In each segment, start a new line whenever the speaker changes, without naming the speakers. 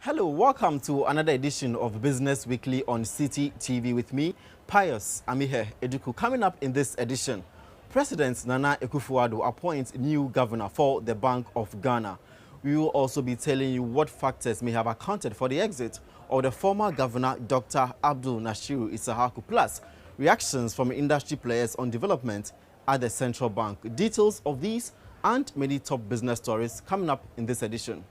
Hello, welcome to another edition of Business Weekly on City TV with me, Pius Amihere Eduku. Coming up in this edition, President Nana Akufo-Addo appoints new governor for the Bank of Ghana. We will also be telling you what factors may have accounted for the exit of the former governor, Dr. Abdul Nasir Isahaku, plus reactions from industry players on development at the central bank. Details of these and many top business stories coming up in this edition.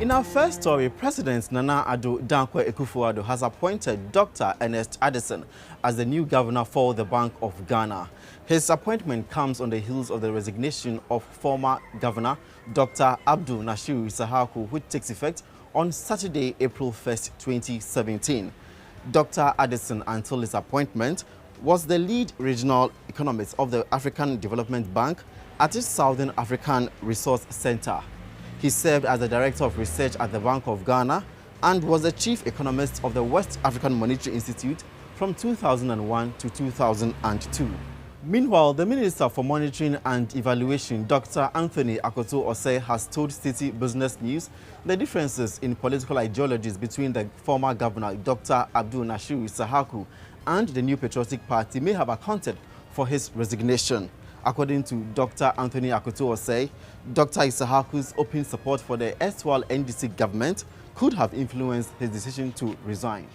In our first story, President Nana Addo Dankwa Akufo-Addo has appointed Dr. Ernest Addison as the new governor for the Bank of Ghana. His appointment comes on the heels of the resignation of former governor Dr. Abdul Nasir Isahaku, which takes effect on Saturday, April 1st, 2017. Dr. Addison, until his appointment, was the lead regional economist of the African Development Bank at its Southern African Resource Center. He served as the Director of Research at the Bank of Ghana and was the Chief Economist of the West African Monetary Institute from 2001 to 2002. Meanwhile, the Minister for Monitoring and Evaluation, Dr. Anthony Akoto-Osei, has told City Business News the differences in political ideologies between the former governor, Dr. Abdul Nasir Isahaku, and the New Patriotic Party may have accounted for his resignation. According to Dr. Anthony Akoto-Osei, Dr. Isahaku's open support for the erstwhile NDC government could have influenced his decision to resign.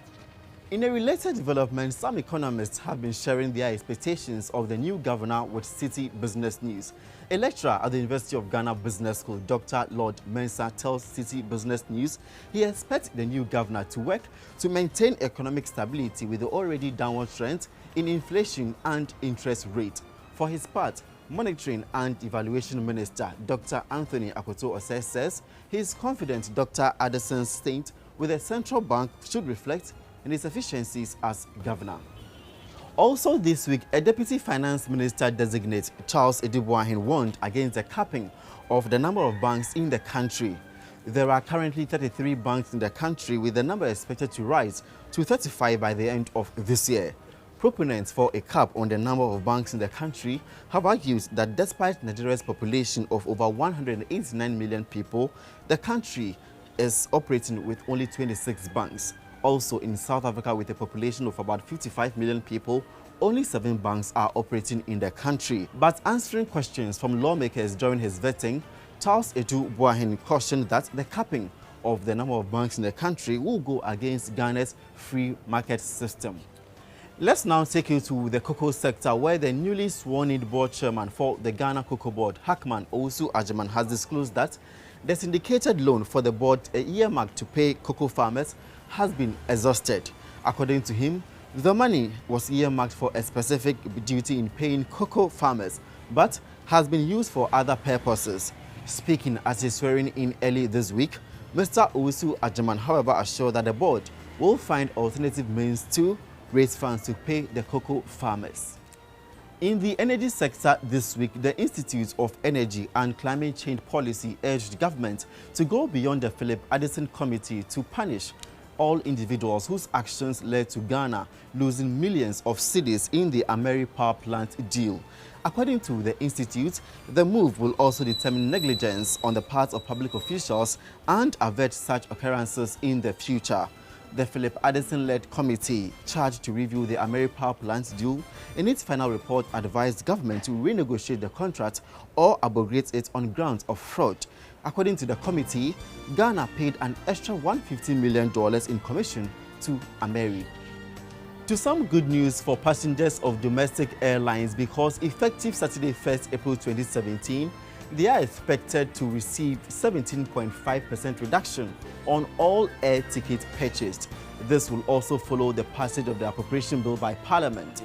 In a related development, some economists have been sharing their expectations of the new governor with City Business News. A lecturer at the University of Ghana Business School, Dr. Lord Mensah, tells City Business News he expects the new governor to work to maintain economic stability with the already downward trend in inflation and interest rate. For his part, Monitoring and Evaluation Minister Dr. Anthony Akoto-Osei says he is confident Dr. Addison's stint with the central bank should reflect in his efficiencies as governor. Also this week, a Deputy Finance Minister designate, Charles Edibuahin, warned against the capping of the number of banks in the country. There are currently 33 banks in the country, with the number expected to rise to 35 by the end of this year. Proponents for a cap on the number of banks in the country have argued that despite Nigeria's population of over 189 million people, the country is operating with only 26 banks. Also in South Africa, with a population of about 55 million people, only 7 banks are operating in the country. But answering questions from lawmakers during his vetting, Charles Edibuahin cautioned that the capping of the number of banks in the country will go against Ghana's free market system. Let's now take you to the cocoa sector, where the newly sworn-in board chairman for the Ghana Cocoa Board, Hackman Owusu Agyemang, has disclosed that the syndicated loan for the board, a earmark to pay cocoa farmers, has been exhausted. According to him, the money was earmarked for a specific duty in paying cocoa farmers, but has been used for other purposes. Speaking at his swearing-in early this week, Mr. Owusu Agyemang, however, assured that the board will find alternative means to raise funds to pay the cocoa farmers. In the energy sector this week, the Institute of Energy and Climate Change Policy urged government to go beyond the Philip Addison Committee to punish all individuals whose actions led to Ghana losing millions of cedis in the Ameri power plant deal. According to the Institute, the move will also determine negligence on the part of public officials and avert such occurrences in the future. The Philip Addison-led committee charged to review the Ameri power plant deal in its final report advised government to renegotiate the contract or abrogate it on grounds of fraud. According to the committee, Ghana paid an extra $150 million in commission to Ameri. To some good news for passengers of domestic airlines, because effective Saturday 1st April 2017, they are expected to receive 17.5% reduction on all air tickets purchased. This will also follow the passage of the appropriation bill by Parliament.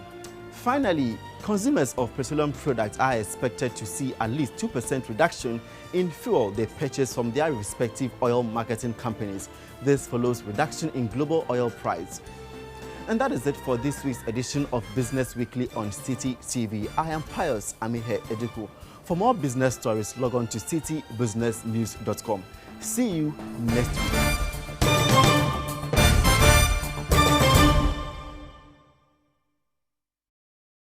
Finally, consumers of petroleum products are expected to see at least 2% reduction in fuel they purchase from their respective oil marketing companies. This follows reduction in global oil price. And that is it for this week's edition of Business Weekly on City TV. I am Pius Amihere Eduku. For more business stories, log on to citybusinessnews.com. See you next week.